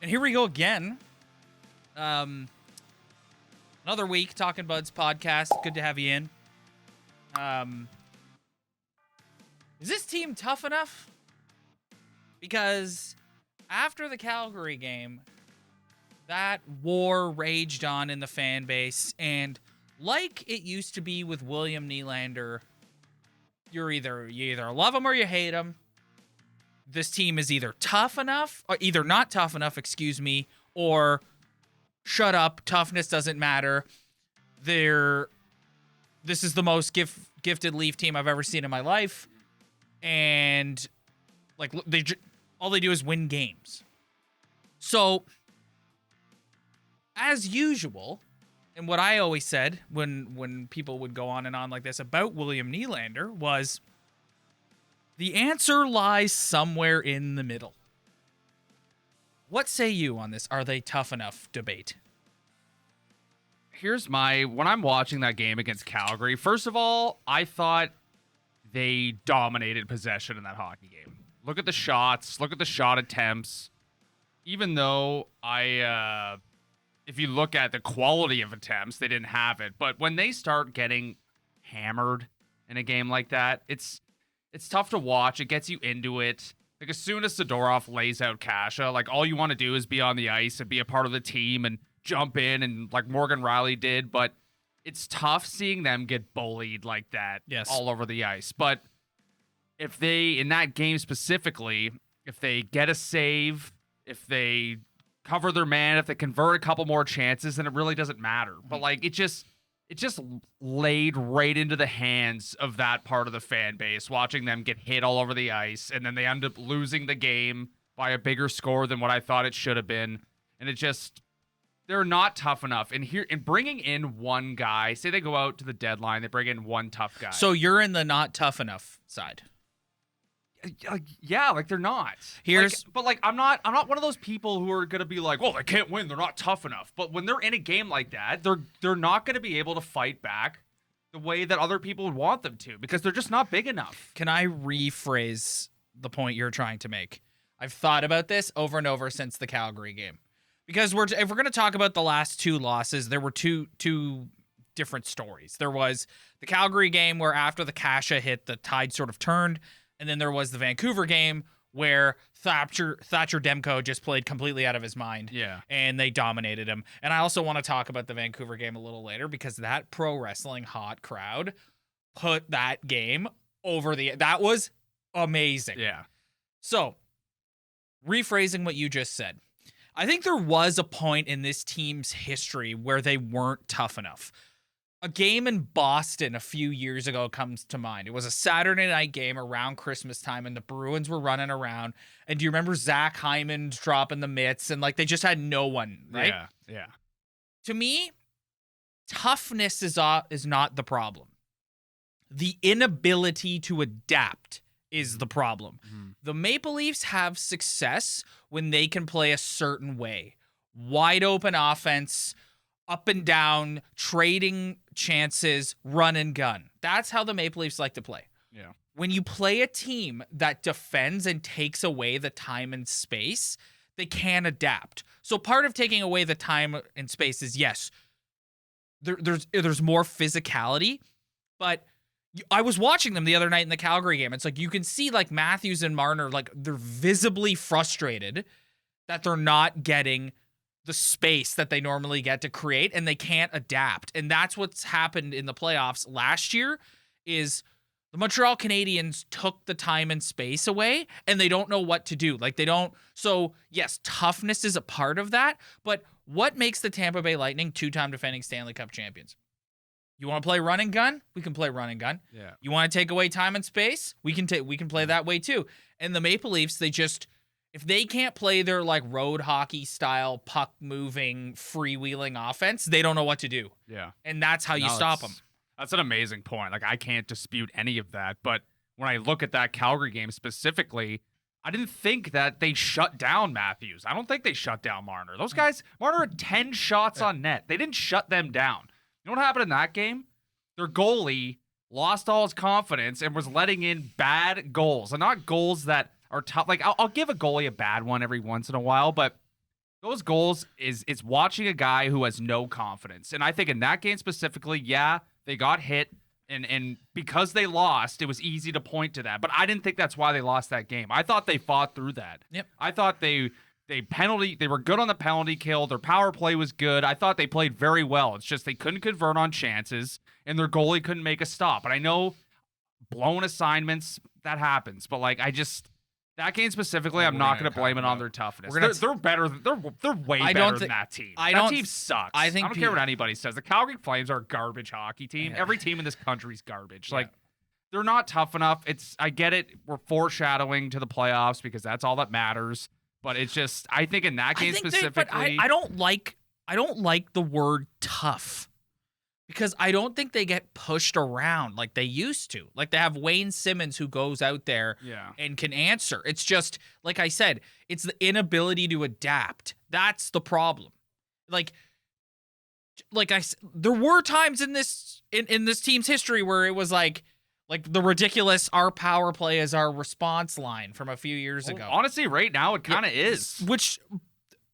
And here we go again. Another week, Talking Buds podcast. Good to have you in. Is this team tough enough? Because after the Calgary game, that war raged on in the fan base, and like it used to be with William Nylander, you either love him or you hate him. This team is either tough enough, or either not tough enough, or shut up, toughness doesn't matter. This is the most gifted Leaf team I've ever seen in my life, and like all they do is win games. So, as usual, and what I always said when people would go on and on like this about William Nylander was, the answer lies somewhere in the middle. What say you on this? Are they tough enough debate? Here's when I'm watching that game against Calgary, first of all, I thought they dominated possession in that hockey game. Look at the shots, look at the shot attempts. Even though if you look at the quality of attempts, they didn't have it. But when they start getting hammered in a game like that, it's tough to watch. It gets you into it. Like, as soon as Zadorov lays out Kasha, like, all you want to do is be on the ice and be a part of the team and jump in, and like Morgan Riley did. But it's tough seeing them get bullied like that all over the ice. But if they, in that game specifically, if they get a save, if they cover their man, if they convert a couple more chances, then it really doesn't matter. But like, it just laid right into the hands of that part of the fan base, watching them get hit all over the ice, and then they end up losing the game by a bigger score than what I thought it should have been. And they're not tough enough. And bringing in one guy, say they go out to the deadline, they bring in one tough guy. So you're in the not tough enough side. Yeah, like, they're not. I'm not one of those people who are gonna be like, well, they can't win, they're not tough enough. But when they're in a game like that, they're not gonna be able to fight back the way that other people would want them to, because they're just not big enough. Can I rephrase the point you're trying to make? I've thought about this over and over since the Calgary game, because if we're gonna talk about the last two losses, there were two different stories. There was the Calgary game where after the Kasha hit, the tide sort of turned. And then there was the Vancouver game where Thatcher Demko just played completely out of his mind. Yeah. And they dominated him. And I also want to talk about the Vancouver game a little later, because that pro wrestling hot crowd put that game over that was amazing. Yeah. So, rephrasing what you just said, I think there was a point in this team's history where they weren't tough enough. A game in Boston a few years ago comes to mind. It was a Saturday night game around Christmas time, and the Bruins were running around. And do you remember Zach Hyman dropping the mitts? And like, they just had no one, right? Yeah. To me, toughness is not the problem. The inability to adapt is the problem. Mm-hmm. The Maple Leafs have success when they can play a certain way. Wide open offense, up and down, trading chances, run and gun. That's how the Maple Leafs like to play. Yeah. When you play a team that defends and takes away the time and space, they can adapt. So part of taking away the time and space is, yes, there's more physicality, but I was watching them the other night in the Calgary game. It's like, you can see like Matthews and Marner, like, they're visibly frustrated that they're not getting the space that they normally get to create, and they can't adapt. And that's what's happened in the playoffs last year, is the Montreal Canadiens took the time and space away, and they don't know what to do. Like, they don't. So yes, toughness is a part of that, but what makes the Tampa Bay Lightning two-time defending Stanley Cup champions? You want to play run and gun? We can play run and gun. Yeah. You want to take away time and space? We can play that way too. And the Maple Leafs, if they can't play their like road hockey style puck moving freewheeling offense, they don't know what to do. Yeah. And that's how you stop them. That's an amazing point. Like, I can't dispute any of that. But when I look at that Calgary game specifically, I didn't think that they shut down Matthews. I don't think they shut down Marner. Those guys, Marner had 10 shots on net. They didn't shut them down. You know what happened in that game? Their goalie lost all his confidence and was letting in bad goals. And not goals that are tough. Like, I'll give a goalie a bad one every once in a while, but Those goals is watching a guy who has no confidence. And I think in that game specifically, yeah, they got hit. And because they lost, it was easy to point to that. But I didn't think that's why they lost that game. I thought they fought through that. Yep. I thought they were good on the penalty kill. Their power play was good. I thought they played very well. It's just they couldn't convert on chances, and their goalie couldn't make a stop. And I know blown assignments, that happens. But that game specifically, I'm not going to blame it on their toughness. They're better. They're way better than that team. That team sucks. I don't care what anybody says. The Calgary Flames are a garbage hockey team. Yeah. Every team in this country is garbage. Yeah. They're not tough enough. I get it. We're foreshadowing to the playoffs because that's all that matters. But it's just, I think in that game specifically, I don't like the word tough. Because I don't think they get pushed around like they used to. Like they have Wayne Simmons who goes out there and can answer. It's just, like I said, it's the inability to adapt. That's the problem. There were times in this team's history where it was like the ridiculous our power play is our response line from a few years ago. Honestly, right now it kind of is.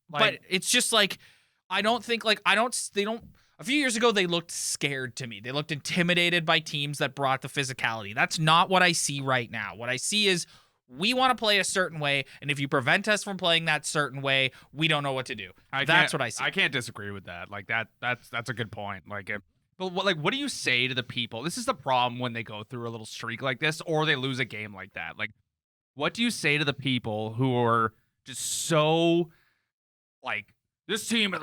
But it's just I don't think they don't. A few years ago, they looked scared to me. They looked intimidated by teams that brought the physicality. That's not what I see right now. What I see is we want to play a certain way, and if you prevent us from playing that certain way, we don't know what to do. That's what I see. I can't disagree with that. That's a good point. But what do you say to the people? This is the problem when they go through a little streak like this, or they lose a game like that. What do you say to the people who are just so this team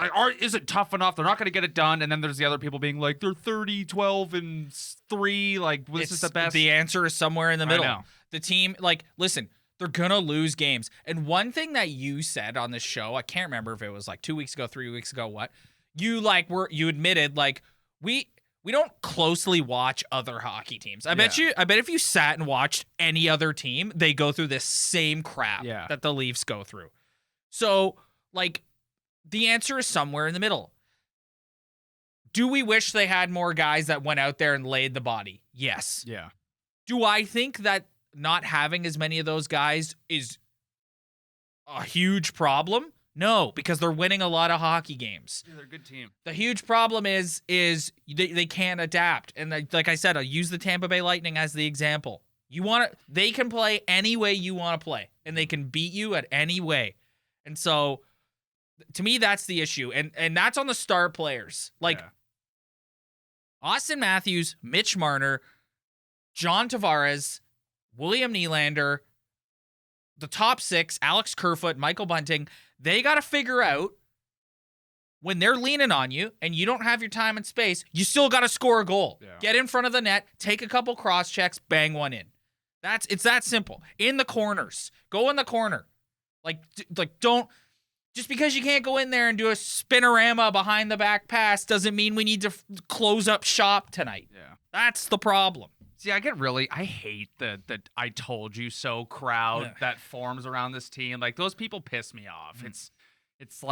isn't tough enough. They're not going to get it done. And then there's the other people being like, they're 30, 12, and 3. This is the best. The answer is somewhere in the middle. I know. The team, listen, they're going to lose games. And one thing that you said on this show, I can't remember if it was 2 weeks ago, 3 weeks ago, what? You admitted, we don't closely watch other hockey teams. I bet if you sat and watched any other team, they go through this same crap that the Leafs go through. So, the answer is somewhere in the middle. Do we wish they had more guys that went out there and laid the body? Yes. Yeah. Do I think that not having as many of those guys is a huge problem? No, because they're winning a lot of hockey games. Yeah, they're a good team. The huge problem is they can't adapt. And like I said, I'll use the Tampa Bay Lightning as the example. They can play any way you want to play, and they can beat you at any way. And so, to me, that's the issue. And that's on the star players. Austin Matthews, Mitch Marner, John Tavares, William Nylander, the top 6, Alex Kerfoot, Michael Bunting, they got to figure out when they're leaning on you and you don't have your time and space, you still got to score a goal. Yeah. Get in front of the net, take a couple cross checks, bang one in. It's that simple. In the corners. Go in the corner. Don't... Just because you can't go in there and do a spinorama behind the back pass doesn't mean we need to close up shop tonight. Yeah. That's the problem. See, I hate the I told you so crowd that forms around this team. Those people piss me off. Mm. It's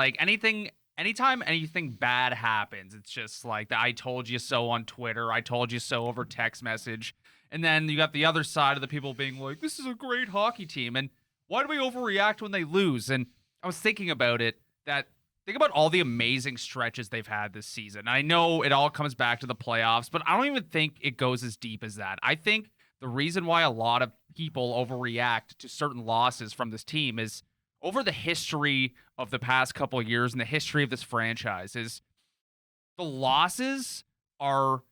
anytime anything bad happens, it's just the I told you so on Twitter, I told you so over text message. And then you got the other side of the people being like, this is a great hockey team. And why do we overreact when they lose? And I was thinking about it, think about all the amazing stretches they've had this season. I know it all comes back to the playoffs, but I don't even think it goes as deep as that. I think the reason why a lot of people overreact to certain losses from this team is over the history of the past couple of years and the history of this franchise is the losses are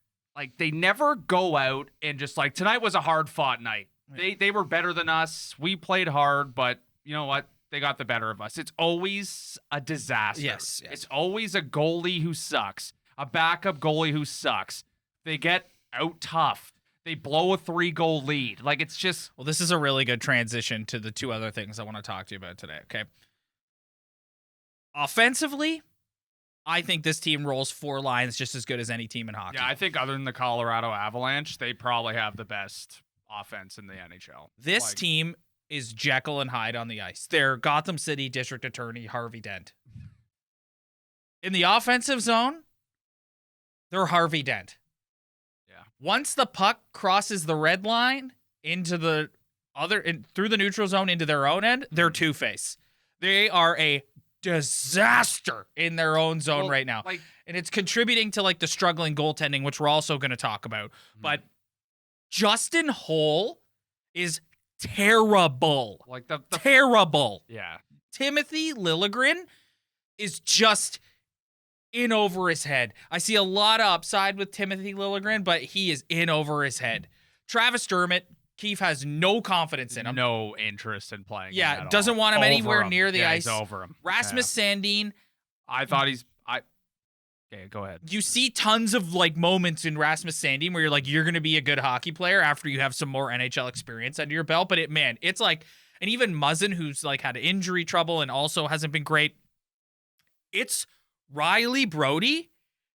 they never go out and just tonight was a hard fought night. Right. They were better than us. We played hard, but you know what? They got the better of us. It's always a disaster. Yes. It's always a goalie who sucks, a backup goalie who sucks. They get out tough. They blow a 3-goal lead. It's just... Well, this is a really good transition to the 2 other things I want to talk to you about today, okay? Offensively, I think this team rolls 4 lines just as good as any team in hockey. Yeah, I think other than the Colorado Avalanche, they probably have the best offense in the NHL. This team is Jekyll and Hyde on the ice. They're Gotham City District Attorney Harvey Dent. In the offensive zone, they're Harvey Dent. Yeah. Once the puck crosses the red line into through the neutral zone into their own end, they're Two-Face. They are a disaster in their own zone right now. Like, And it's contributing to like the struggling goaltending, which we're also going to talk about. But Justin Holl is terrible. like the Terrible. yeah. Timothy Liljegren is just in over his head. I see a lot of upside with Timothy Liljegren, but he is in over his head. Travis Dermott, Keefe has no confidence in him. No interest in playing. Yeah, him at doesn't all. want him Over anywhere him. near the Yeah, ice. He's over him. Rasmus Sandin, I thought Okay, go ahead. you see tons of like moments in Rasmus Sandin where you're like, you're going to be a good hockey player after you have some more NHL experience under your belt. But it's like, and even Muzzin, who's like had injury trouble and also hasn't been great. It's Riley Brody,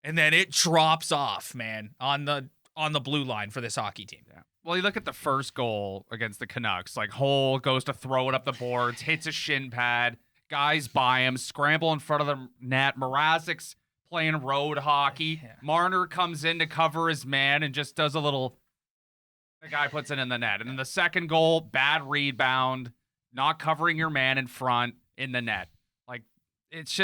and then it drops off, man, on the blue line for this hockey team. Yeah. Well, you look at the first goal against the Canucks. Like, Holl goes to throw it up the boards, hits a shin pad. Guys by him, scramble in front of the net. Mrazek's playing road hockey. Yeah. Marner comes in to cover his man and just does a little. The guy puts it in the net. And then the second goal, bad rebound, not covering your man in front in the net. Like, it's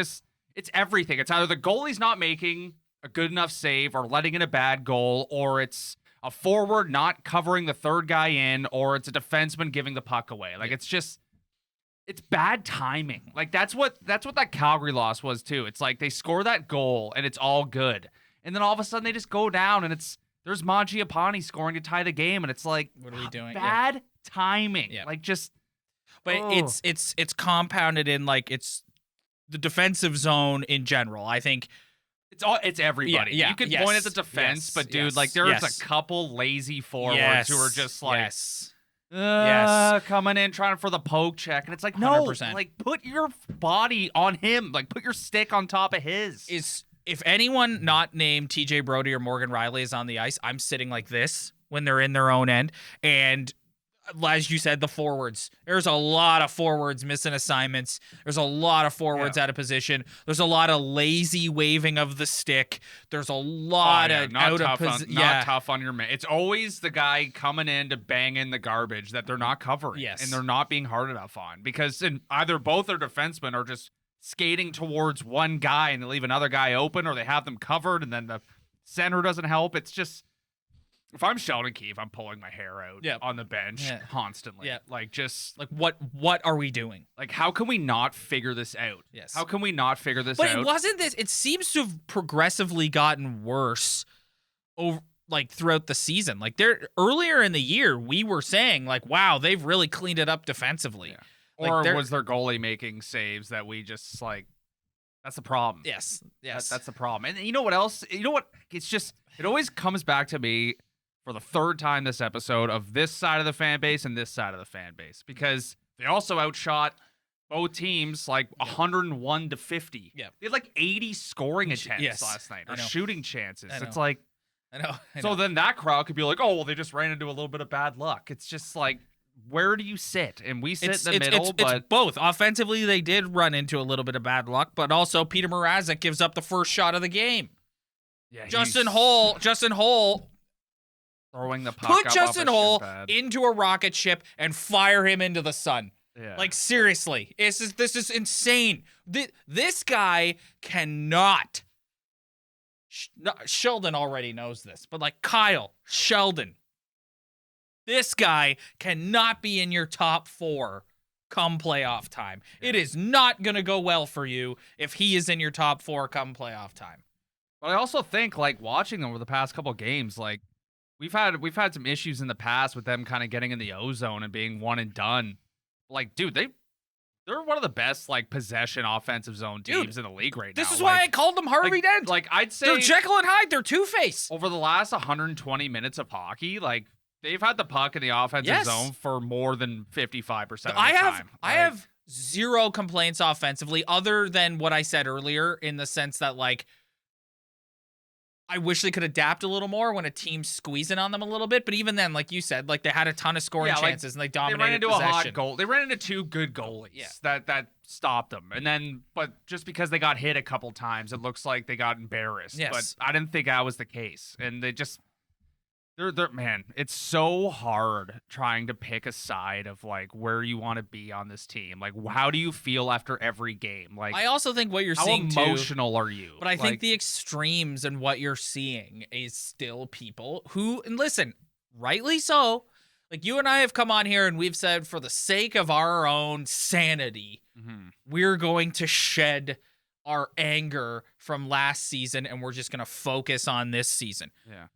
everything. It's either the goalie's not making a good enough save or letting in a bad goal, or it's a forward not covering the third guy in, or it's a defenseman giving the puck away. Like, it's bad timing. Like, that's what that Calgary loss was too. It's like they score that goal and it's all good. And then all of a sudden they just go down and there's Mangiapane scoring to tie the game, and it's like, What are we doing? Bad timing. Yeah. Like, just But it's compounded in like it's the defensive zone in general. I think it's everybody. Yeah, you could yes, point at the defense, yes, but dude, yes, like there's yes. a couple lazy forwards who are just like yes. coming in trying for the poke check, and it's like, no, 100%. like put your body on him, like put your stick on top of his. If anyone not named TJ Brody or Morgan Riley is on the ice, I'm sitting like this when they're in their own end. And as you said, the forwards. There's a lot of forwards missing assignments. There's a lot of forwards out of position. There's a lot of lazy waving of the stick. There's a lot of not out tough of position. not tough on your man. It's always the guy coming in to bang in the garbage that they're not covering, Yes. and they're not being hard enough on, because either both their defensemen are just skating towards one guy and they leave another guy open, or they have them covered and then the center doesn't help. It's just, if I'm Sheldon Keefe, I'm pulling my hair out on the bench constantly. Yeah. Like, just Like what are we doing? like, how can we not figure this out? Yes. How can we not figure this But out? it wasn't this. It seems to have progressively gotten worse over like throughout the season. Like earlier in the year, we were saying like, wow, they've really cleaned it up defensively. Yeah. Like, or was their goalie making saves that we just like? That's the problem. Yes. That's the problem. And you know what else? You know what? It's just, it always comes back to me for the third time this episode of this side of the fan base and this side of the fan base, because they also outshot both teams like 101 to 50. Yeah. They had like 80 scoring attempts last night, or shooting chances. It's like, I know. so then that crowd could be like, oh, well, they just ran into a little bit of bad luck. It's just like, where do you sit? And we sit in the middle, but it's both. Offensively, they did run into a little bit of bad luck, but also Peter Mrazek gives up the first shot of the game. yeah, Justin Holl throwing the puck put up Justin off a Holl shin pad. into a rocket ship and fire him into the sun. Yeah. Like, seriously, this is insane. This guy cannot. Sheldon already knows this, but like Kyle, Sheldon, this guy cannot be in your top 4 come playoff time. Yeah. It is not going to go well for you if he is in your top 4 come playoff time. But I also think, like, watching them over the past couple games, like, we've had some issues in the past with them kind of getting in the O-zone and being one and done. Like, dude, they're one of the best, like, possession offensive zone teams in the league right now. This is why I called them Harvey Dent. Like, I'd say they're Jekyll and Hyde. They're Two-Face. Over the last 120 minutes of hockey, like, they've had the puck in the offensive zone for more than 55% of the time. I have zero complaints offensively, other than what I said earlier, in the sense that, like, I wish they could adapt a little more when a team's squeezing on them a little bit. But even then, like you said, like, they had a ton of scoring chances and they dominated They ran into possession. a hot goal. They ran into 2 good goalies that stopped them. And then, but just because they got hit a couple times, it looks like they got embarrassed. Yes. But I didn't think that was the case. And they just, Man, it's so hard trying to pick a side of like where you want to be on this team. Like, how do you feel after every game? Like, I also think what you're how seeing emotional are you? but I think Like, the extremes and what you're seeing is still people who, and listen, rightly so. Like you and I have come on here and we've said, for the sake of our own sanity, we're going to shed our anger from last season and we're just going to focus on this season. Yeah.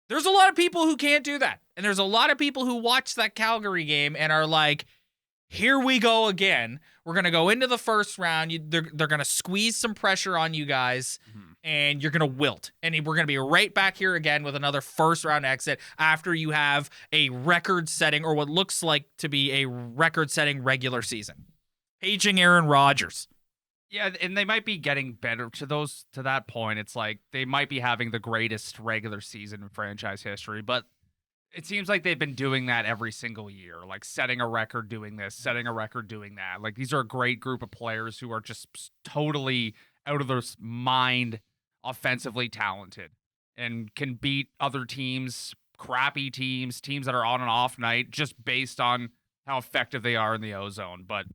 There's a lot of people who can't do that. And there's a lot of people who watch that Calgary game and are like, here we go again. We're going to go into the first round. They're going to squeeze some pressure on you guys, and you're going to wilt. And we're going to be right back here again with another first-round exit after you have a record-setting, or what looks like to be a record-setting regular season. Paging Aaron Rodgers. Yeah, and they might be getting better to that point. It's like they might be having the greatest regular season in franchise history, but it seems like they've been doing that every single year, like setting a record doing this, setting a record doing that. Like these are a great group of players who are just totally out of their mind, offensively talented, and can beat other teams, crappy teams, teams that are on and off night, just based on how effective they are in the ozone. But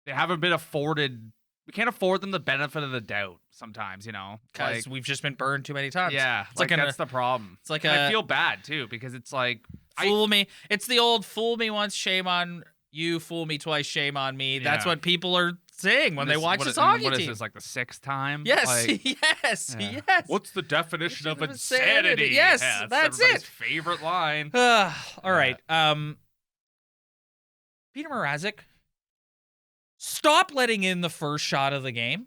they haven't been afforded. We can't afford them the benefit of the doubt sometimes, Because we've just been burned too many times. Yeah, it's like that's the problem. It's like I feel bad too because it's like fool me. It's the old fool me once, shame on you. Fool me twice, shame on me. Yeah. That's what people are saying when they watch this hockey team. What is this, like the sixth time? Yes, like, yes. What's the definition of insanity? Yes, yeah, that's everybody's it. favorite line. All right. Peter Mrazek. Stop letting in the first shot of the game.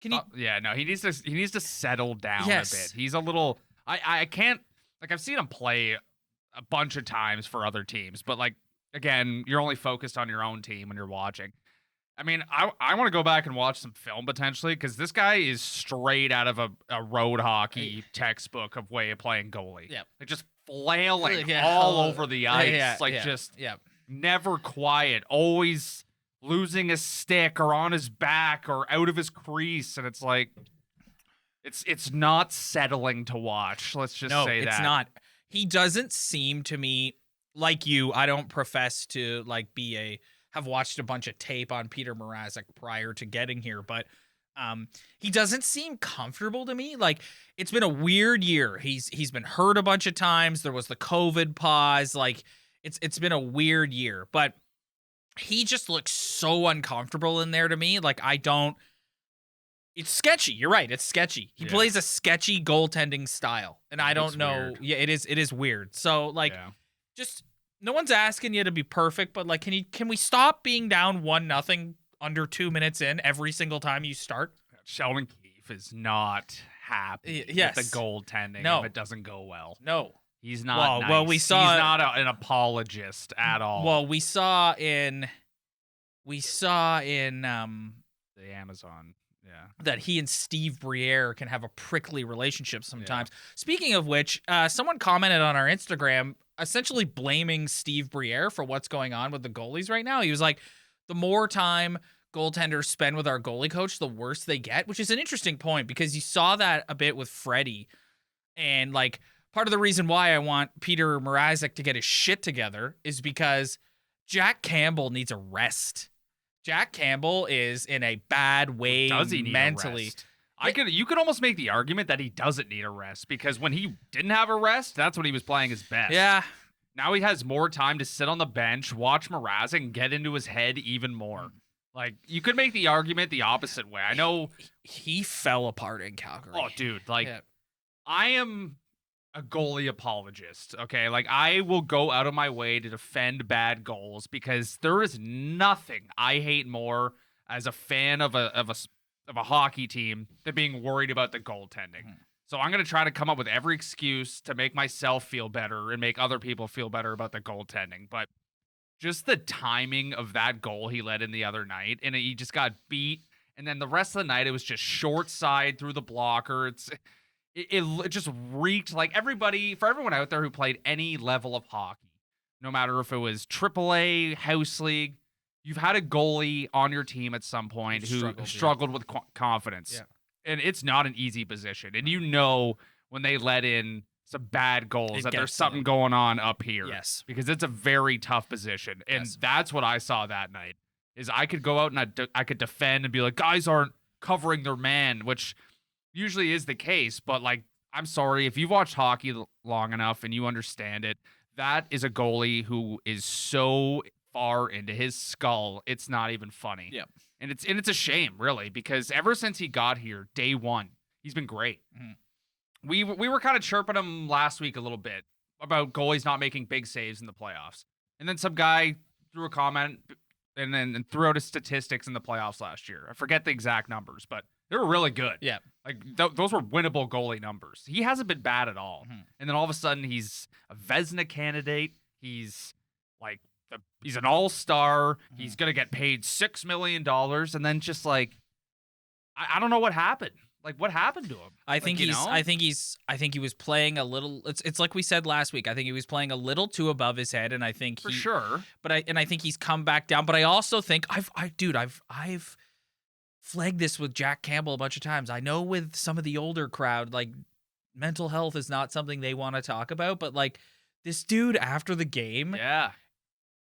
Can you? He needs to settle down a Yes. bit. He's a little. I can't, like, I've seen him play a bunch of times for other teams, but like again, you're only focused on your own team when you're watching. I mean, I want to go back and watch some film potentially because this guy is straight out of a road hockey textbook of way of playing goalie. Yeah, like just flailing all over the ice, just never quiet, always losing his stick or on his back or out of his crease, and it's like it's not settling to watch. Let's just say that. It's not. He doesn't seem to me like you. I don't profess to have watched a bunch of tape on Peter Mrazek prior to getting here, but he doesn't seem comfortable to me. Like, it's been a weird year. He's been hurt a bunch of times. There was the COVID pause. Like, it's been a weird year, but he just looks so uncomfortable in there to me. Like, it's sketchy. You're right. It's sketchy. He plays a sketchy goaltending style, and I don't know. Weird. Yeah, it is weird. So just no one's asking you to be perfect, but like, can we stop being down 1-0 under 2 minutes in every single time you start? Sheldon Keefe is not happy with the goaltending if it doesn't go well. No. He's not nice. Well, he's not an apologist at all. Well, we saw in the Amazon, that he and Steve Briere can have a prickly relationship sometimes. Speaking of which, someone commented on our Instagram essentially blaming Steve Briere for what's going on with the goalies right now. He was like, the more time goaltenders spend with our goalie coach, the worse they get, which is an interesting point because you saw that a bit with Freddie. And like, part of the reason why I want Peter Mrazek to get his shit together is because Jack Campbell needs a rest. Jack Campbell is in a bad way does he need mentally. A rest? You could almost make the argument that he doesn't need a rest because when he didn't have a rest, that's when he was playing his best. Yeah. Now he has more time to sit on the bench, watch Mrazek, and get into his head even more. Like, you could make the argument the opposite way. I know he fell apart in Calgary. Oh, dude, I am a goalie apologist, okay? Like, I will go out of my way to defend bad goals because there is nothing I hate more as a fan of a hockey team than being worried about the goaltending. So I'm going to try to come up with every excuse to make myself feel better and make other people feel better about the goaltending. But just the timing of that goal he let in the other night, and he just got beat. And then the rest of the night, it was just short side through the blocker. It just reeked like for everyone out there who played any level of hockey, no matter if it was AAA, House League, you've had a goalie on your team at some point who struggled with confidence. Yeah. And it's not an easy position. And when they let in some bad goals, It that there's gets to something them. going on up here. Yes. Because it's a very tough position. And Yes. that's what I saw that night, is I could go out and I could defend and be like, guys aren't covering their man, which usually is the case. But, like, I'm sorry, if you've watched hockey long enough and you understand it, that is a goalie who is so far into his skull, it's not even funny. Yep. And it's a shame, really, because ever since he got here, day one, he's been great. Mm-hmm. We were kind of chirping him last week a little bit about goalies not making big saves in the playoffs. And then some guy threw a comment and then threw out his statistics in the playoffs last year. I forget the exact numbers, but they were really good. Yeah. Like, those were winnable goalie numbers. He hasn't been bad at all. Mm-hmm. And then all of a sudden, he's a Vezina candidate. He's like, he's an all-star. Mm-hmm. He's going to get paid $6 million. And then just like, I don't know what happened. Like, what happened to him? I think like, I think he was playing a little. It's like we said last week. I think he was playing a little too above his head, and I think For sure. But I think he's come back down. But I also think I've flagged this with Jack Campbell a bunch of times. I know with some of the older crowd, like, mental health is not something they want to talk about, but like this dude after the game, Yeah.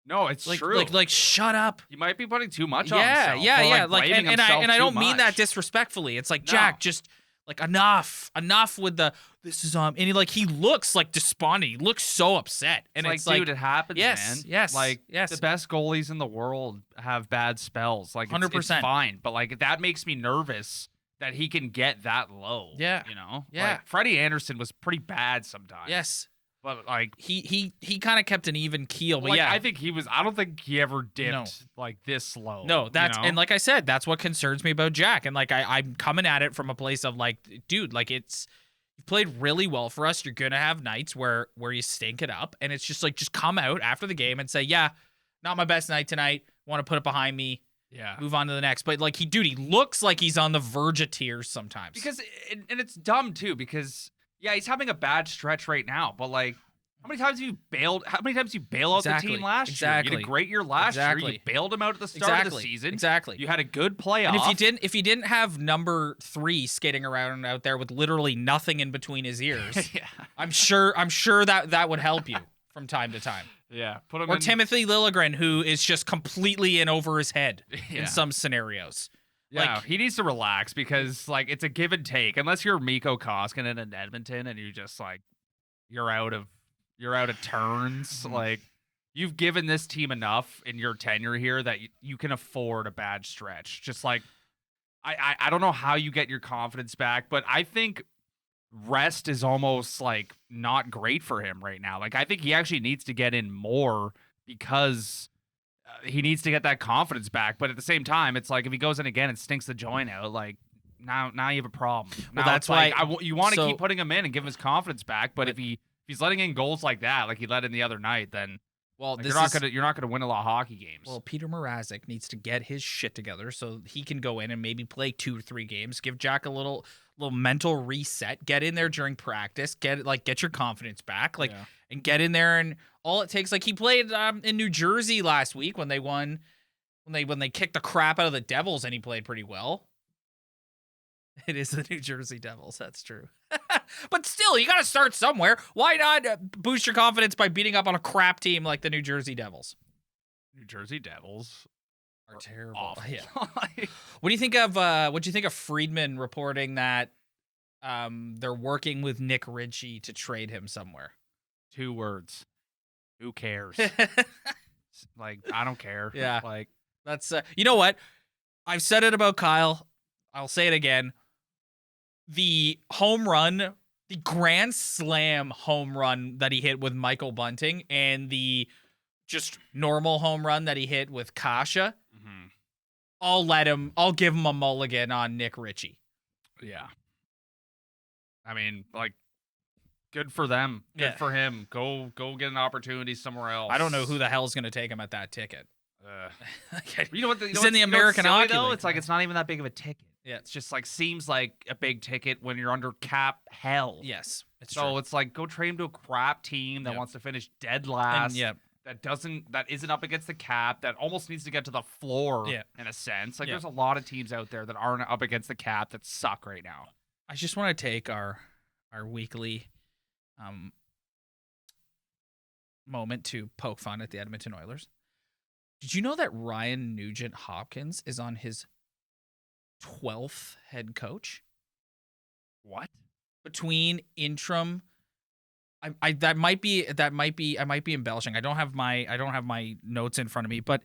No, it's like, true. like shut up. He might be putting too much on Yeah, himself. yeah, or, yeah. Like, Like, blaming and himself I don't too mean that much. disrespectfully. It's like, No. Jack, just like enough with the this is and he looks like despondent. He looks so upset, and it's like, dude, it happens, yes, man. yes, Like, yes. the best goalies in the world have bad spells. Like, it's 100%. fine, but like that makes me nervous that he can get that low. Yeah. you know. Yeah. Like, Freddie Anderson was pretty bad sometimes. yes. but like, He kind of kept an even keel, but like, yeah, I think he was. I don't think he ever dipped No. like this low. no, that's you know? and like I said, that's what concerns me about Jack. And like I'm coming at it from a place of like, dude, like you've played really well for us. You're gonna have nights where you stink it up, and it's just like just come out after the game and say, yeah, not my best night tonight. Want to put it behind me. Yeah. Move on to the next. But like he looks like he's on the verge of tears sometimes. Because and it's dumb too, because yeah, he's having a bad stretch right now, but like, how many times have you bailed? How many times you bail out the team last year? You had a great year last year. You bailed him out at the start of the season. Exactly. You had a good playoff. And if you didn't have number 3 skating around out there with literally nothing in between his ears, yeah, I'm sure that would help you from time to time. yeah, put him Or in. Timothy Liljegren, who is just completely in over his head Yeah. in some scenarios. Yeah, like- he needs to relax, because like it's a give and take. Unless you're Mikko Koskinen in Edmonton and you just like you're out of turns. Like, you've given this team enough in your tenure here that you can afford a bad stretch. Just like I don't know how you get your confidence back, but I think rest is almost like not great for him right now. Like, I think he actually needs to get in more, because he needs to get that confidence back. But at the same time, it's like if he goes in again and stinks the joint out, like now you have a problem. Well, Now that's it's like, why- you want to so- keep putting him in and give him his confidence back. But if he's letting in goals like that, like he let in the other night, then like, you're not gonna win a lot of hockey games. Well, Peter Mrazek needs to get his shit together so he can go in and maybe play 2 or 3 games. Give Jack a little mental reset. Get in there during practice. Get your confidence back. Like, Yeah. and get in there, and all it takes. Like, he played in New Jersey last week when they won, when they kicked the crap out of the Devils, and he played pretty well. It is the New Jersey Devils. That's true. But still, you got to start somewhere. Why not boost your confidence by beating up on a crap team like the New Jersey Devils? New Jersey Devils Are terrible. awful. Yeah. What do you think of Friedman reporting that they're working with Nick Ritchie to trade him somewhere? 2 words. Who cares? Like, I don't care. Yeah. Like, That's you know what? I've said it about Kyle. I'll say it again. The home run, the grand slam home run that he hit with Michael Bunting, and the just normal home run that he hit with Kasha, I'll give him a mulligan on Nick Ritchie. yeah. I mean, like, good for them. Good Yeah. for him. Go get an opportunity somewhere else. I don't know who the hell's going to take him at that ticket. You know what? He's in the American Hockey Hockey though. League. It's like it's not even that big of a ticket. Yeah. It's just like seems like a big ticket when you're under cap hell. Yes, it's So true. it's like go trade him to a crap team that Yep. wants to finish dead last. And, yeah. That isn't up against the cap, that almost needs to get to the floor Yeah. in a sense. Like Yeah. there's a lot of teams out there that aren't up against the cap that suck right now. I just want to take our our weekly moment to poke fun at the Edmonton Oilers. Did you know that Ryan Nugent-Hopkins is on his 12th head coach? What? Between interim, I might be embellishing. I don't have my notes in front of me, but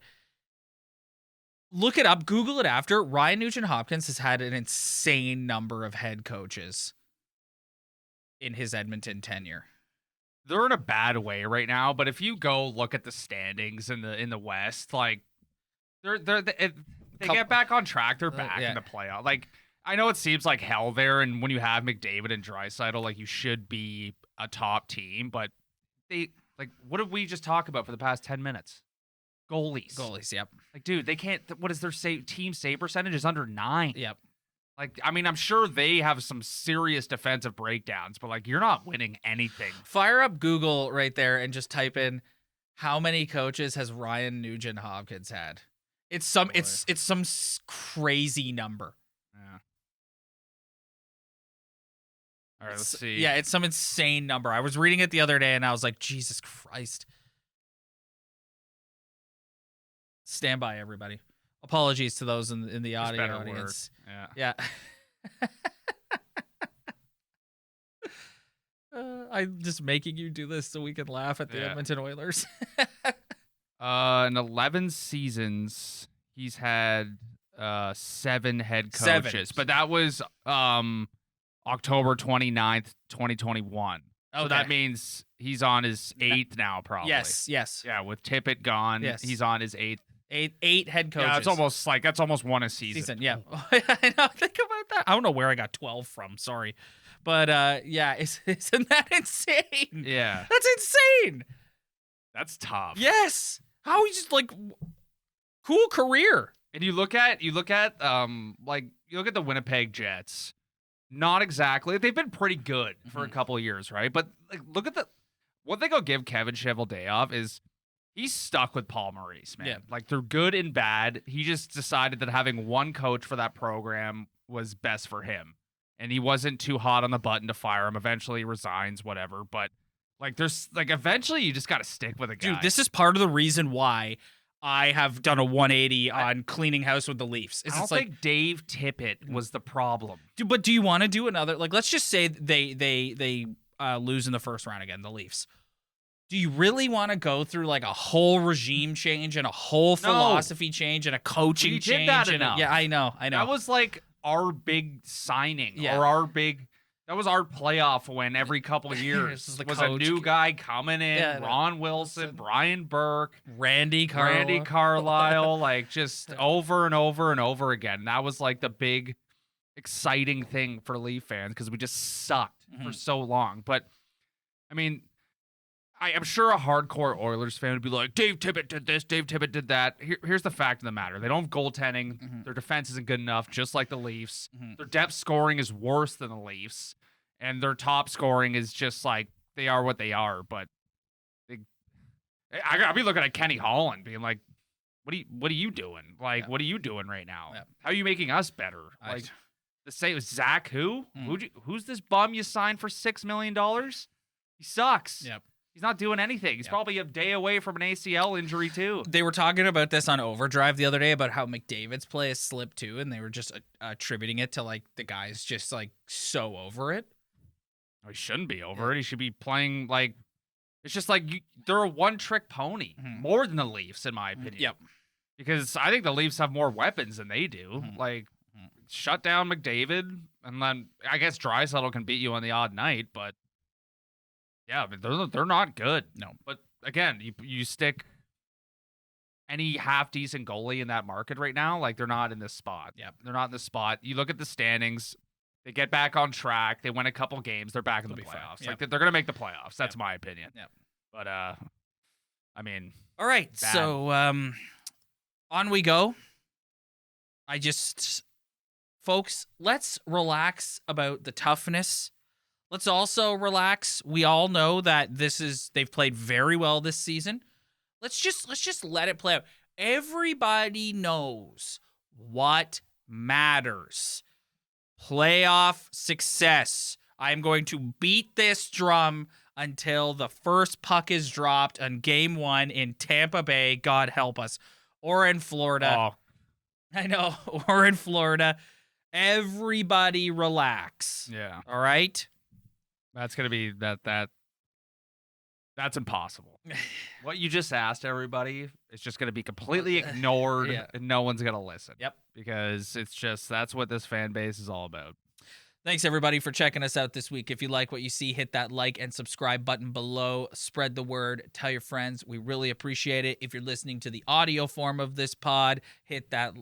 look it up, Google it after. Ryan Nugent-Hopkins has had an insane number of head coaches in his Edmonton tenure. They're in a bad way right now, but if you go look at the standings in the West, like they get back on track, they're back in the playoff. Like, I know it seems like hell there, and when you have McDavid and Draisaitl, like, you should be a top team, but what did we just talk about for the past 10 minutes? Goalies, yep. Like, dude, they can't. What is their team save percentage? Is under 9. Yep. Like, I mean, I'm sure they have some serious defensive breakdowns, but, like, you're not winning anything. Fire up Google right there and just type in how many coaches has Ryan Nugent-Hopkins had. It's some crazy number. Yeah. All right, let's see. Yeah, it's some insane number. I was reading it the other day and I was like, Jesus Christ. Stand by, everybody. Apologies to those in the audio audience. Yeah. I'm just making you do this so we can laugh at the Edmonton Oilers. In 11 seasons, he's had 7 head coaches. But that was October 29th, 2021. Okay. So that means he's on his 8th now, probably. Yes. Yeah, with Tippett gone, he's on his 8th. Eight head coaches. Yeah, that's almost one a season. Yeah. I know. Think about that. I don't know where I got 12 from. Sorry. But isn't that insane? Yeah. That's insane. That's tough. Yes. How he's just cool career. And you look at the Winnipeg Jets. Not exactly. They've been pretty good for a couple of years, right? But look at what they go give Kevin Cheveldayoff is he's stuck with Paul Maurice, man. Yeah. Like, they're good and bad. He just decided that having one coach for that program was best for him. And he wasn't too hot on the button to fire him. Eventually he resigns, whatever. But eventually you just got to stick with a guy. Dude, this is part of the reason why I have done a 180 on cleaning house with the Leafs. I don't think Dave Tippett was the problem. But do you want to do another? Let's just say they lose in the first round again, the Leafs. Do you really want to go through a whole regime change and a whole philosophy change and a coaching change? We did that enough. Yeah, I know. That was our big signing or that was our playoff win every couple of years. Was a new guy coming in, Ron Wilson, Brian Burke, Randy Carlisle, just over and over and over again. That was the big exciting thing for Leaf fans because we just sucked for so long. But I mean, I'm sure a hardcore Oilers fan would be like, Dave Tippett did this, Dave Tippett did that. Here's the fact of the matter. They don't have goaltending. Their defense isn't good enough, just like the Leafs. Their depth scoring is worse than the Leafs. And their top scoring is just they are what they are. But I'll be looking at Kenny Holland being like, what are you doing? What are you doing right now? Yeah. How are you making us better? The same with Zach who? Who's this bum you signed for $6 million? He sucks. Yep. He's not doing anything. He's probably a day away from an ACL injury, too. They were talking about this on Overdrive the other day about how McDavid's play has slipped, too, and they were just attributing it to, the guy's just, so over it. Oh, he shouldn't be over it. He should be playing, it's just they're a one-trick pony. More than the Leafs, in my opinion. Yep. Because I think the Leafs have more weapons than they do. Shut down McDavid, and then I guess Draisaitl can beat you on the odd night, but yeah, but they're not good. No. But again, you stick any half-decent goalie in that market right now, they're not in this spot. Yeah. They're not in this spot. You look at the standings, they get back on track, they win a couple games, they're back in the playoffs. Yep. They're going to make the playoffs. That's my opinion. Yeah. But, I mean. All right. Bad. So, on we go. Folks, let's relax about the toughness. Let's also relax. We all know that they've played very well this season. Let's just let it play out. Everybody knows what matters. Playoff success. I'm going to beat this drum until the first puck is dropped on game 1 in Tampa Bay. God help us. Or in Florida. Oh, I know. Or in Florida. Everybody relax. yeah. All right? That's going to be that's impossible. What you just asked everybody is just going to be completely ignored Yeah. and no one's going to listen. Yep. Because that's what this fan base is all about. Thanks, everybody, for checking us out this week. If you like what you see, hit that like and subscribe button below. Spread the word. Tell your friends. We really appreciate it. If you're listening to the audio form of this pod, hit that.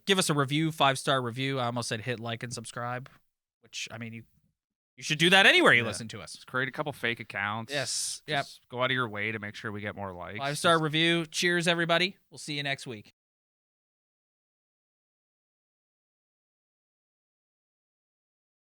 Give us a review, 5-star review. I almost said hit like and subscribe, which, I mean, you should do that anywhere you listen to us. Just create a couple fake accounts. Yes. Yep. Go out of your way to make sure we get more likes. 5-star review. Cheers, everybody. We'll see you next week.